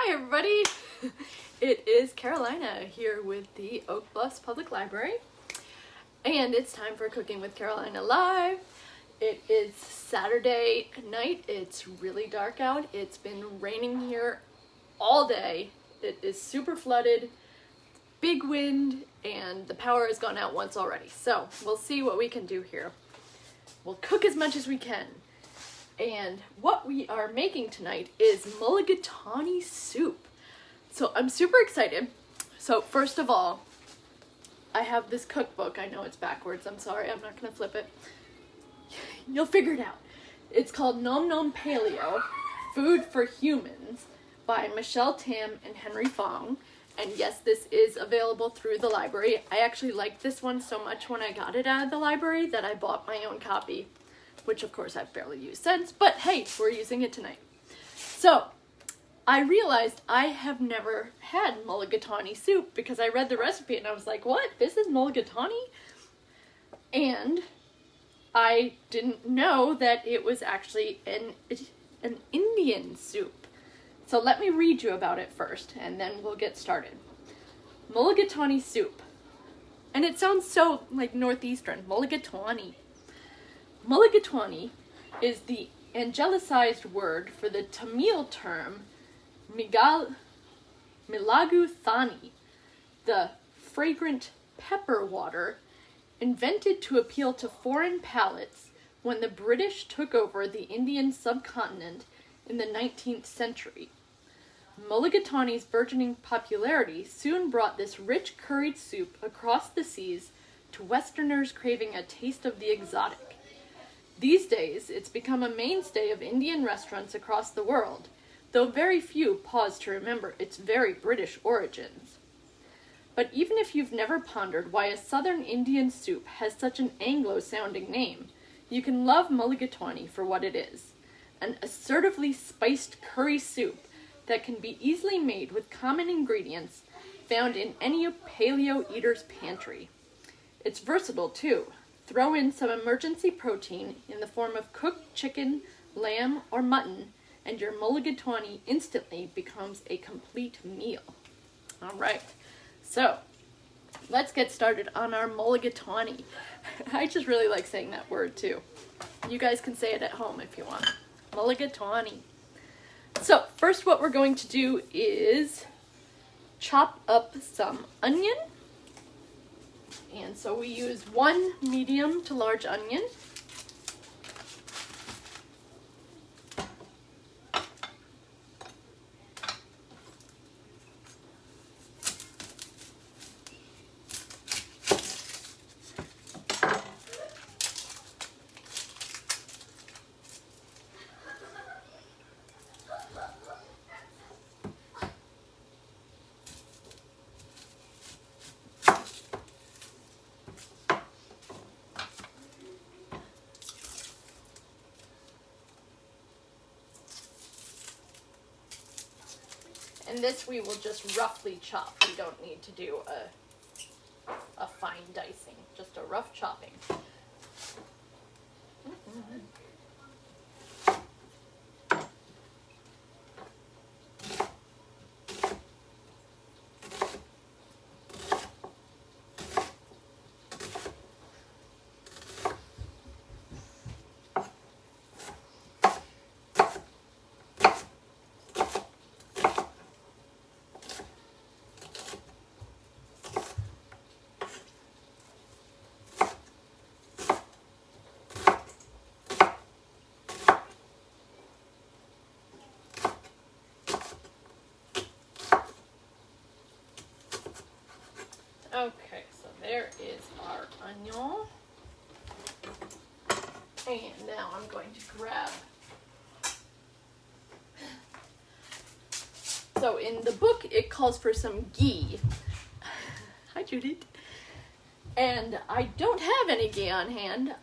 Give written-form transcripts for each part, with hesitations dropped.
Hi everybody! It is Carolina here with the Oak Bluffs Public Library, and it's time for Cooking with Carolina Live. It is Saturday night. It's really dark out. It's been raining here all day. It is super flooded, big wind, and the power has gone out once already. So we'll see what we can do here. We'll cook as much as we can. And what we are making tonight is mulligatawny soup. So I'm super excited. So first of all, I have this cookbook. I know it's backwards. I'm sorry. I'm not going to flip it. You'll figure it out. It's called Nom Nom Paleo, Food for Humans by Michelle Tam and Henry Fong. And yes, this is available through the library. I actually liked this one so much when I got it out of the library that I bought my own copy, which of course I've barely used since, but hey, we're using it tonight. So, I realized I have never had mulligatawny soup because I read the recipe and I was like, what? This is mulligatawny? And I didn't know that it was actually an Indian soup. So let me read you about it first and then we'll get started. Mulligatawny soup. And it sounds so like Northeastern, mulligatawny. Mulligatawny is the angelicized word for the Tamil term Mulligatawny, the fragrant pepper water invented to appeal to foreign palates when the British took over the Indian subcontinent in the 19th century. Mulligatawny's burgeoning popularity soon brought this rich curried soup across the seas to Westerners craving a taste of the exotic. These days, it's become a mainstay of Indian restaurants across the world, though very few pause to remember its very British origins. But even if you've never pondered why a southern Indian soup has such an Anglo-sounding name, you can love mulligatawny for what it is, an assertively spiced curry soup that can be easily made with common ingredients found in any paleo eater's pantry. It's versatile, too. Throw in some emergency protein in the form of cooked chicken, lamb, or mutton, and your mulligatawny instantly becomes a complete meal. All right, so let's get started on our mulligatawny. I just really like saying that word too. You guys can say it at home if you want. Mulligatawny. So first what we're going to do is chop up some onion. And so we use 1 medium to large onion. And this we will just roughly chop. We don't need to do a fine dicing, just a rough chopping. Okay, so there is our onion. And now I'm going to grab. So in the book, it calls for some ghee. Hi, Judith. And I don't have any ghee on hand,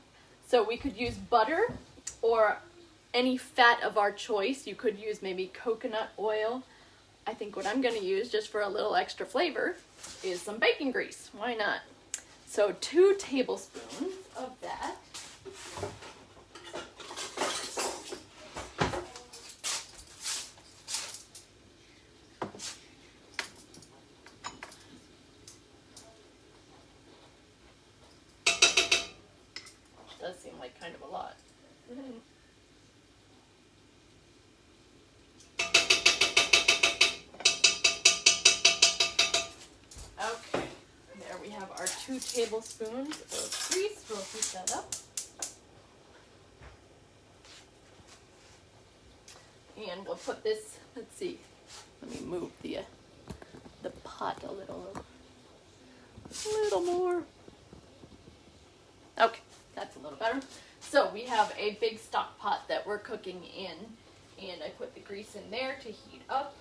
so we could use butter or any fat of our choice. You could use maybe coconut oil. I think what I'm going to use, just for a little extra flavor, is some bacon grease. Why not? So 2 tablespoons of that. 2 tablespoons of grease. We'll heat that up. And we'll put this, let's see, let me move the pot a little more. Okay, that's a little better. So we have a big stock pot that we're cooking in, and I put the grease in there to heat up.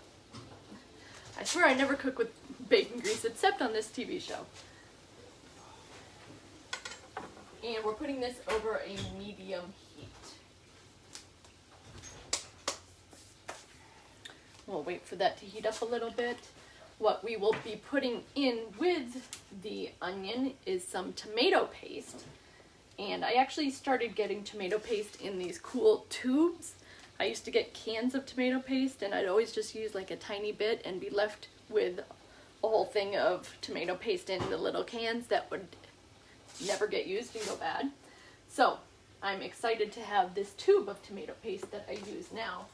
I swear I never cook with bacon grease except on this TV show. And we're putting this over a medium heat. We'll wait for that to heat up a little bit. What we will be putting in with the onion is some tomato paste. And I actually started getting tomato paste in these cool tubes. I used to get cans of tomato paste, and I'd always just use like a tiny bit and be left with a whole thing of tomato paste in the little cans that would never get used and go bad. So I'm excited to have this tube of tomato paste that I use now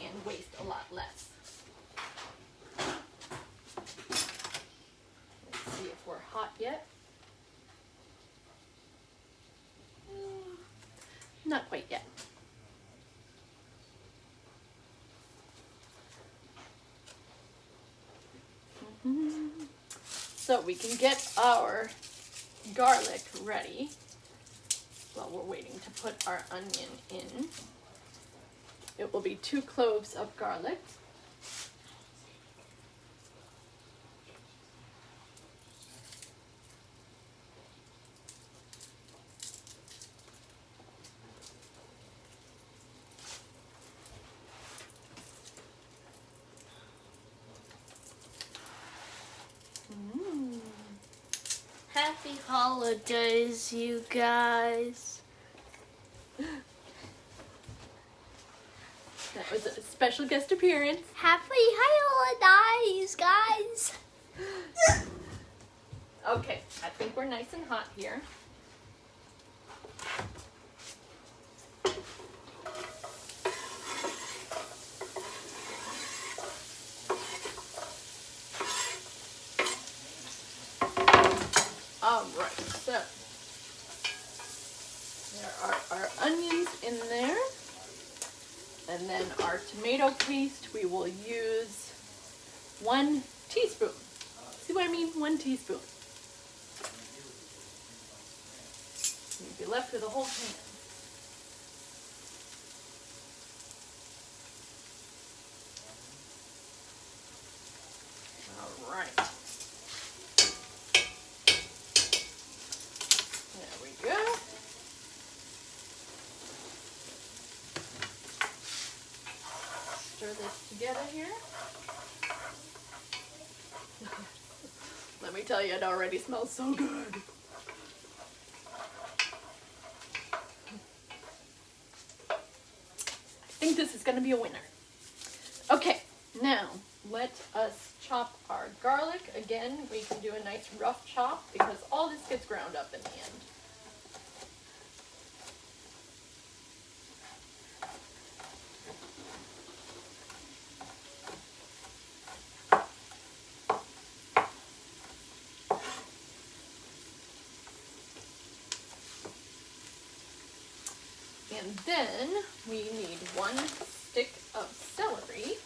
and waste a lot less. Let's see if we're hot yet. Not quite yet. So we can get our garlic ready while we're waiting to put our onion in. It will be 2 cloves of garlic. Happy holidays, you guys. That was a special guest appearance. Happy holidays, guys. Okay, I think we're nice and hot here. Alright, so there are our onions in there, and then our tomato paste we will use 1 teaspoon. See what I mean? 1 teaspoon. You'd be left with a whole can. Alright. There we go. Stir this together here. Let me tell you, it already smells so good. I think this is going to be a winner. Okay, now let us chop our garlic. Again, we can do a nice rough chop because all this gets ground up in the end. And then we need 1 stick of celery.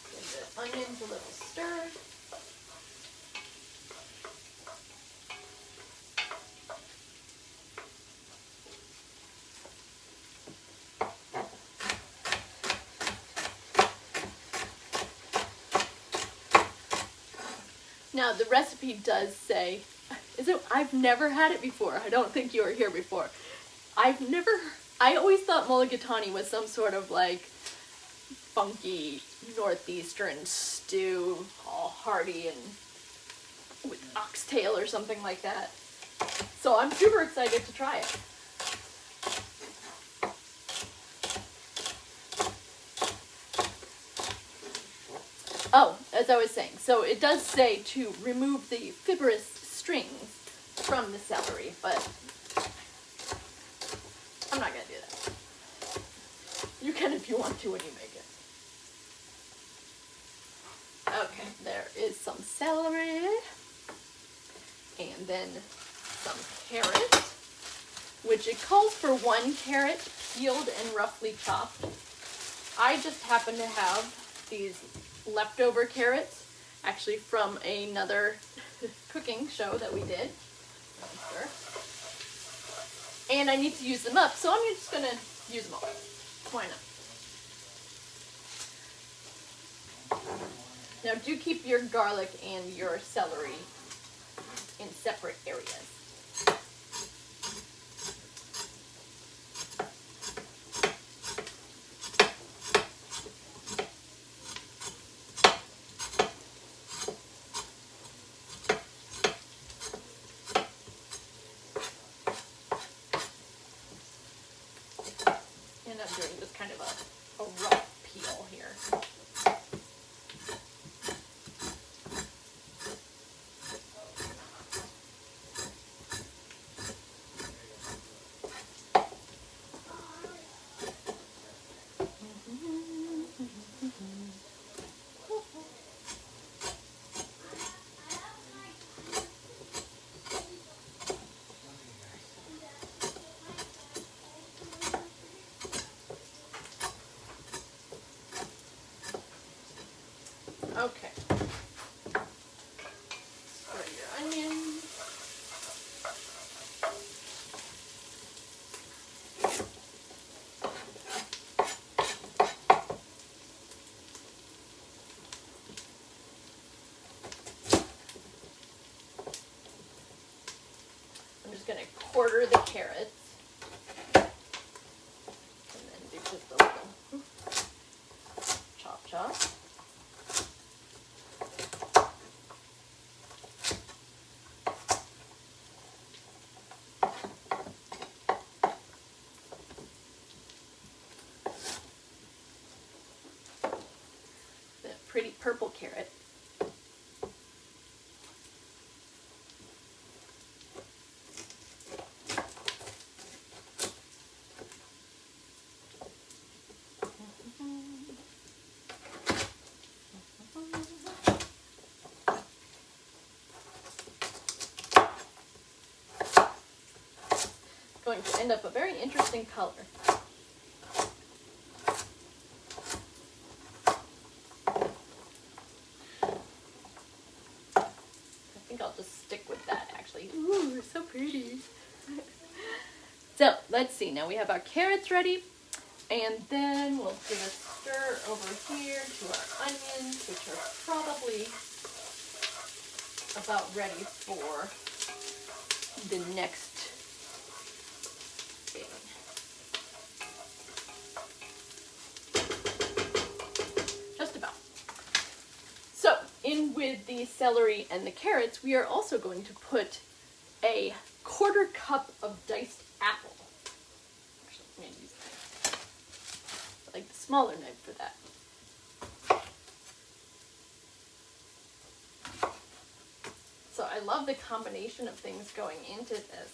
Give the onions a little stir. Now the recipe does say, I've never had it before. I don't think you were here before. I always thought mulligatawny was some sort of like funky northeastern stew, all hearty and with oxtail or something like that. So I'm super excited to try it. Oh, as I was saying, so it does say to remove the fibrous strings from the celery, but I'm not going to do that. You can if you want to when you make it. is some celery, and then some carrot, which it calls for 1 carrot peeled and roughly chopped. I just happen to have these leftover carrots, actually from another cooking show that we did. And I need to use them up, so I'm just gonna use them all. Why not? Now do keep your garlic and your celery in separate areas. And I'm doing just kind of a rough peel here. Okay. Spread your onions. I'm just going to quarter the carrots. And then do just a little chop chop. Pretty purple carrot. Going to end up a very interesting color. I'll just stick with that actually. Ooh, so pretty. So let's see, now we have our carrots ready, and then we'll give a stir over here to our onions, which are probably about ready for the next thing. Just about. So, in with the celery and the carrots, we are also going to put a 1/4 cup of diced apple. Actually, I'm going to use that. I like the smaller knife for that. So I love the combination of things going into this.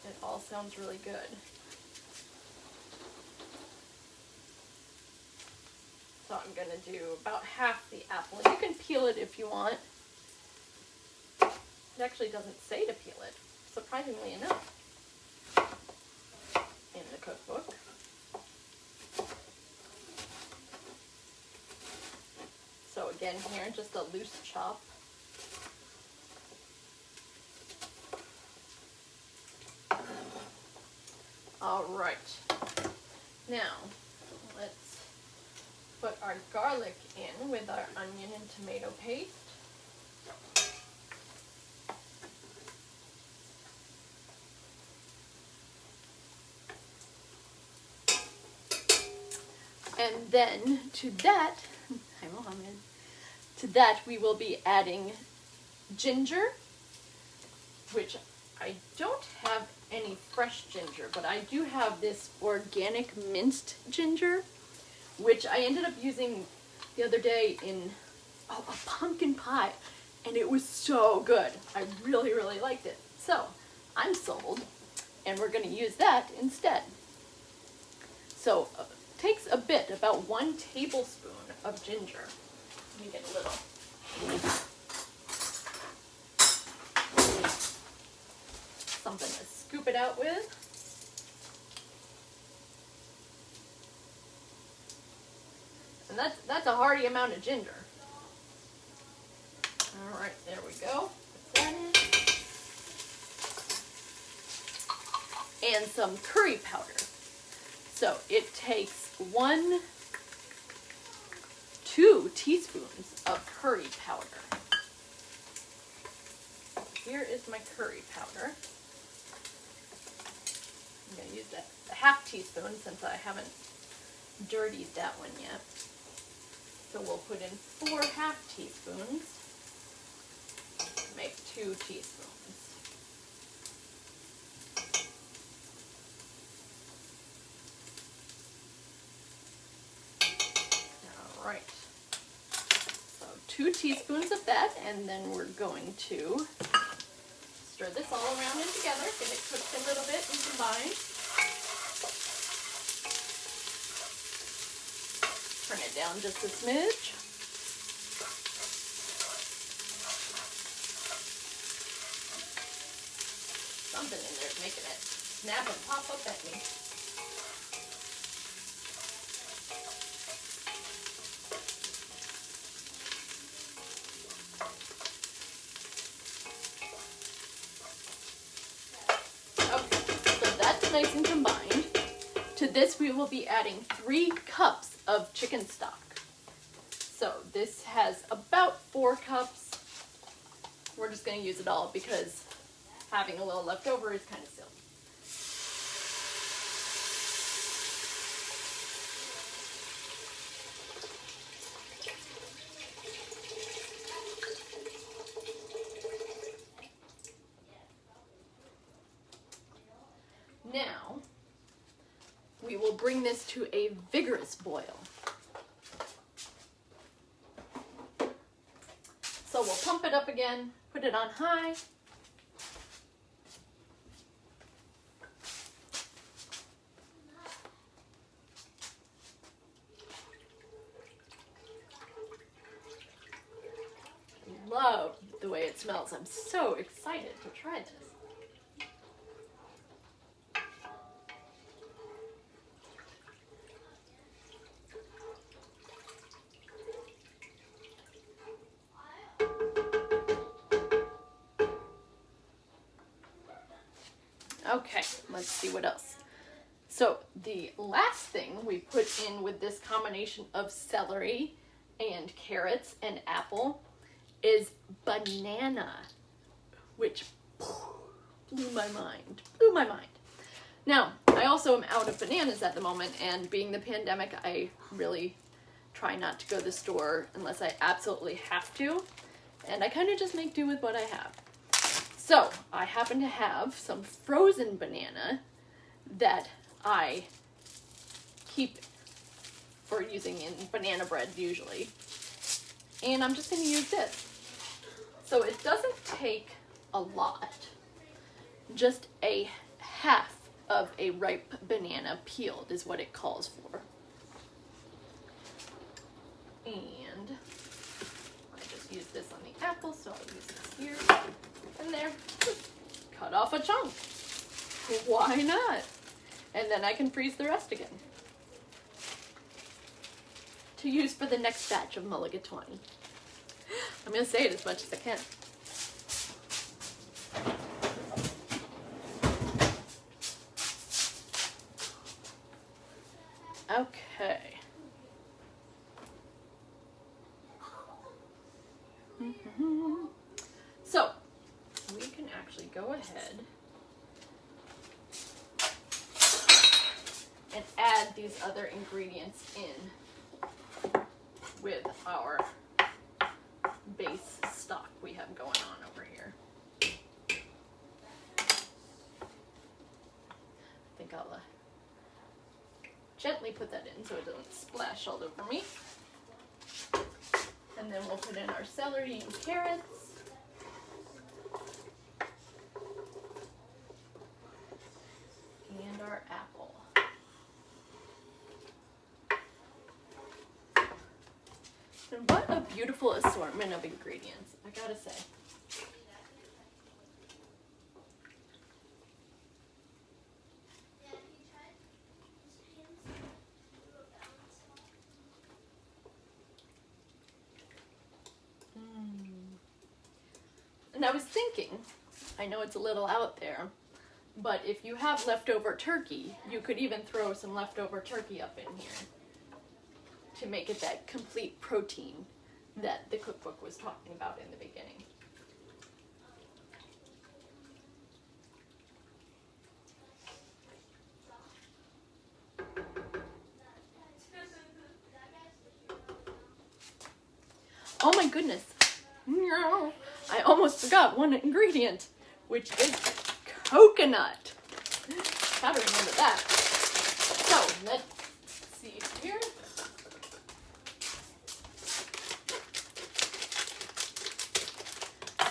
It all sounds really good. So I'm going to do about half the apple. You can peel it if you want. It actually doesn't say to peel it, surprisingly enough, in the cookbook. So again here, just a loose chop. All right. Now, let's put our garlic in with our onion and tomato paste. And then to that, hi Mohammed, to that we will be adding ginger, which I don't have any fresh ginger, but I do have this organic minced ginger, which I ended up using the other day in a pumpkin pie, and it was so good. I really, really liked it. So I'm sold, and we're going to use that instead. So takes a bit, about 1 tablespoon of ginger. Let me get a little. Something to scoop it out with. And that's a hearty amount of ginger. All right, there we go. Put that in. And some curry powder. So it takes 2 teaspoons of curry powder. Here is my curry powder. I'm going to use a half teaspoon since I haven't dirtied that one yet. So we'll put in 4 half teaspoons. Make 2 teaspoons. All right. So 2 teaspoons of that, and then we're going to stir this all around and together, get it cooked a little bit and combined. Turn it down just a smidge. Something in there is making it snap and pop up at me. Okay, so that's nice and combined. To this we will be adding 3 cups of chicken stock. So this has about 4 cups. We're just going to use it all because having a little left over is kind of silly. Now, we will bring this to a vigorous boil. So we'll pump it up again, put it on high. Love the way it smells. I'm so excited to try this. Okay, let's see what else. So the last thing we put in with this combination of celery and carrots and apple is banana, which blew my mind. Now, I also am out of bananas at the moment, and being the pandemic, I really try not to go to the store unless I absolutely have to, and I kind of just make do with what I have. So, I happen to have some frozen banana that I keep for using in banana bread usually. And I'm just going to use this. So it doesn't take a lot. Just a half of a ripe banana peeled is what it calls for. And I just use this on the apple, so I'll use this here. And there, cut off a chunk. Why not? And then I can freeze the rest again to use for the next batch of mulligatawny. I'm going to say it as much as I can. Okay. So, we can actually go ahead and add these other ingredients in with our base stock we have going on over here. I think I'll gently put that in so it doesn't splash all over me. And then we'll put in our celery and carrots. And our apple. And what a beautiful assortment of ingredients, I gotta say. And I was thinking, I know it's a little out there, but if you have leftover turkey, you could even throw some leftover turkey up in here to make it that complete protein that the cookbook was talking about in the beginning. Oh my goodness. I almost forgot one ingredient, which is coconut. Gotta remember that. So, let's see here.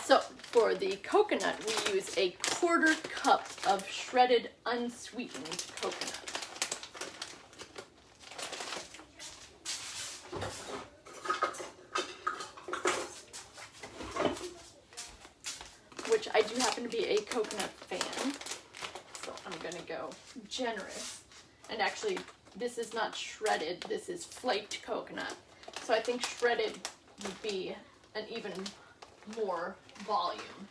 So, for the coconut, we use a 1/4 cup of shredded unsweetened coconut. Which I do happen to be a coconut fan, so I'm gonna go generous. And actually, this is not shredded, this is flaked coconut. So I think shredded would be an even more volume.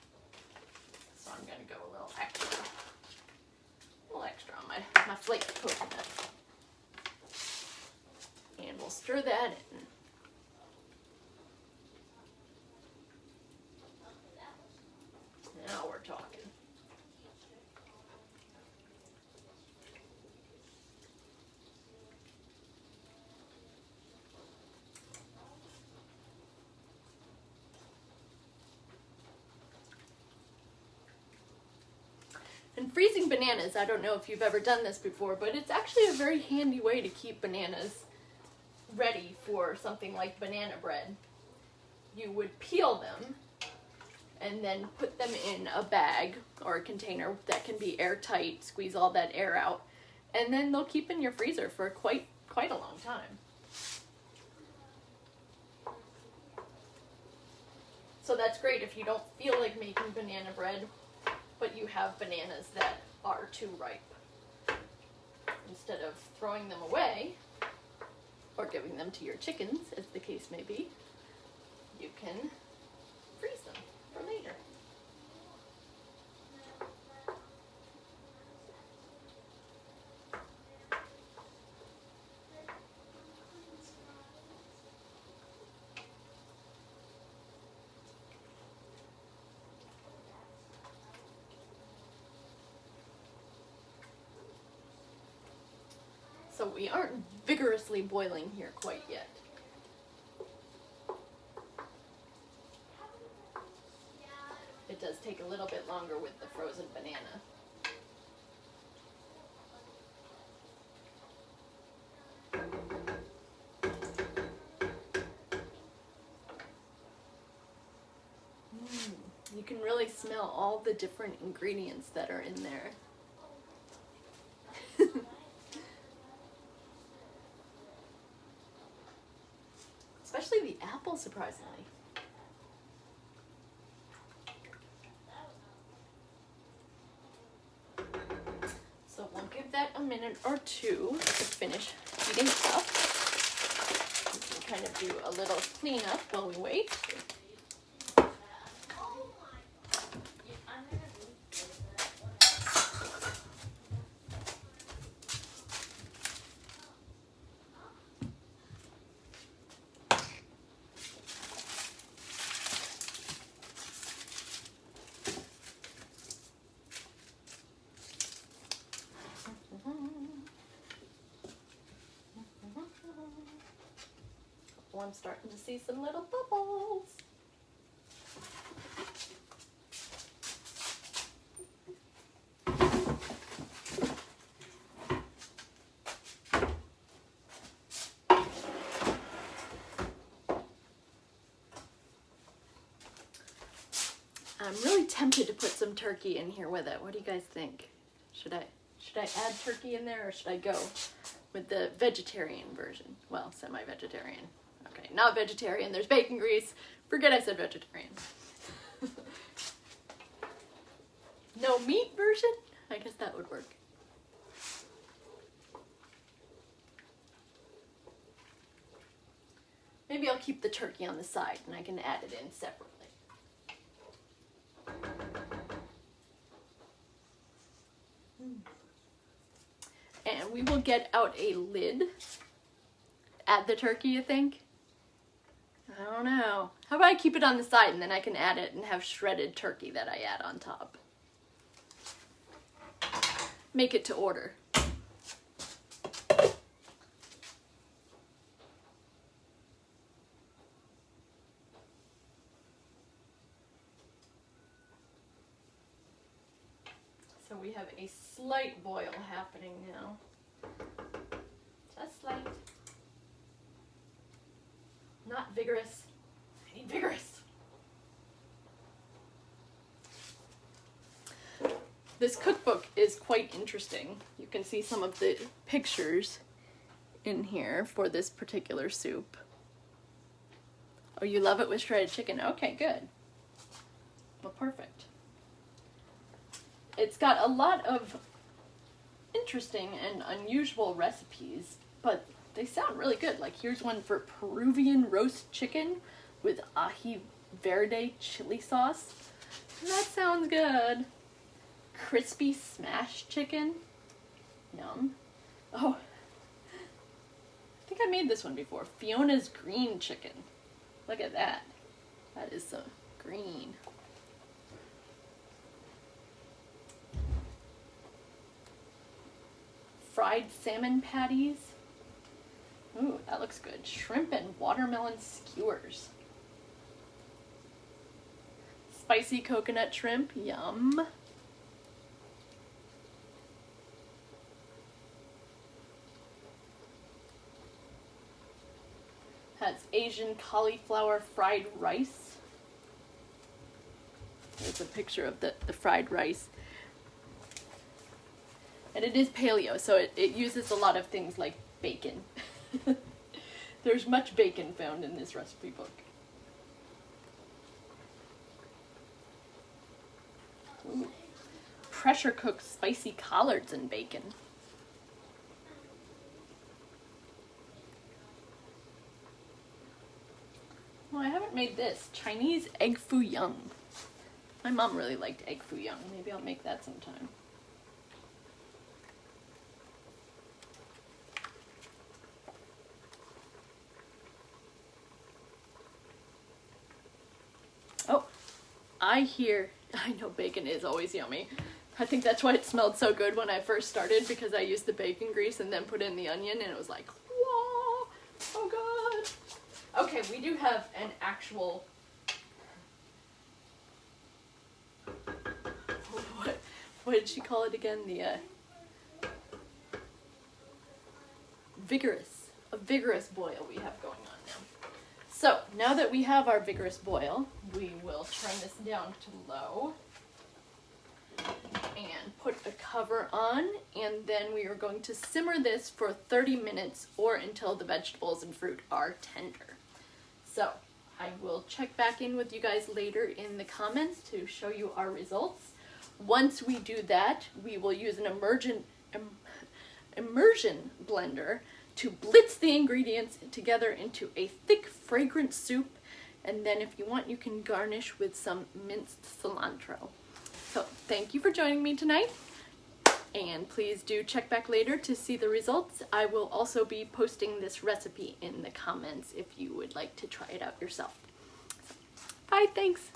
So I'm gonna go a little extra on my flaked coconut. And we'll stir that in. Now we're talking. And freezing bananas, I don't know if you've ever done this before, but it's actually a very handy way to keep bananas ready for something like banana bread. You would peel them and then put them in a bag or a container that can be airtight, squeeze all that air out, and then they'll keep in your freezer for quite a long time. So that's great if you don't feel like making banana bread, but you have bananas that are too ripe. Instead of throwing them away, or giving them to your chickens, as the case may be, you can freeze them for later. So we aren't vigorously boiling here quite yet. It does take a little bit longer with the frozen banana. You can really smell all the different ingredients that are in there. Especially the apple, surprisingly. So we'll give that a minute or two to finish heating up. We can kind of do a little cleanup while we wait. Oh, I'm starting to see some little bubbles. I'm really tempted to put some turkey in here with it. What do you guys think? Should I add turkey in there, or should I go with the vegetarian version? Well, semi-vegetarian. Okay. Okay, not vegetarian. There's bacon grease. Forget I said vegetarian. No meat version? I guess that would work. Maybe I'll keep the turkey on the side and I can add it in separately. And we will get out a lid. Add the turkey, you think? I don't know. How about I keep it on the side and then I can add it and have shredded turkey that I add on top. Make it to order. So we have a slight boil happening now. Just slight. Not vigorous. I need vigorous. This cookbook is quite interesting. You can see some of the pictures in here for this particular soup. Oh, you love it with shredded chicken? Okay, good. Well, perfect. It's got a lot of interesting and unusual recipes, but they sound really good. Like here's one for Peruvian roast chicken with ají verde chili sauce. That sounds good. Crispy smashed chicken. Yum. Oh, I think I made this one before. Fiona's green chicken. Look at that. That is some green. Fried salmon patties. Ooh, that looks good. Shrimp and watermelon skewers. Spicy coconut shrimp. Yum. Has Asian cauliflower fried rice. There's a picture of the fried rice. And it is paleo, so it uses a lot of things like bacon. There's much bacon found in this recipe book. Ooh. Pressure cooked spicy collards and bacon. Well, I haven't made this. Chinese egg foo young. My mom really liked egg foo young. Maybe I'll make that sometime. Oh, I know bacon is always yummy. I think that's why it smelled so good when I first started, because I used the bacon grease and then put in the onion and it was like, whoa, oh god. Okay, we do have an actual, what did she call it again? The, vigorous boil we have going on now. So, now that we have our vigorous boil, we will turn this down to low and put a cover on, and then we are going to simmer this for 30 minutes or until the vegetables and fruit are tender. So, I will check back in with you guys later in the comments to show you our results. Once we do that, we will use an immersion blender to blitz the ingredients together into a thick, fragrant soup, and then if you want, you can garnish with some minced cilantro. So, thank you for joining me tonight, and please do check back later to see the results. I will also be posting this recipe in the comments if you would like to try it out yourself. Bye, thanks!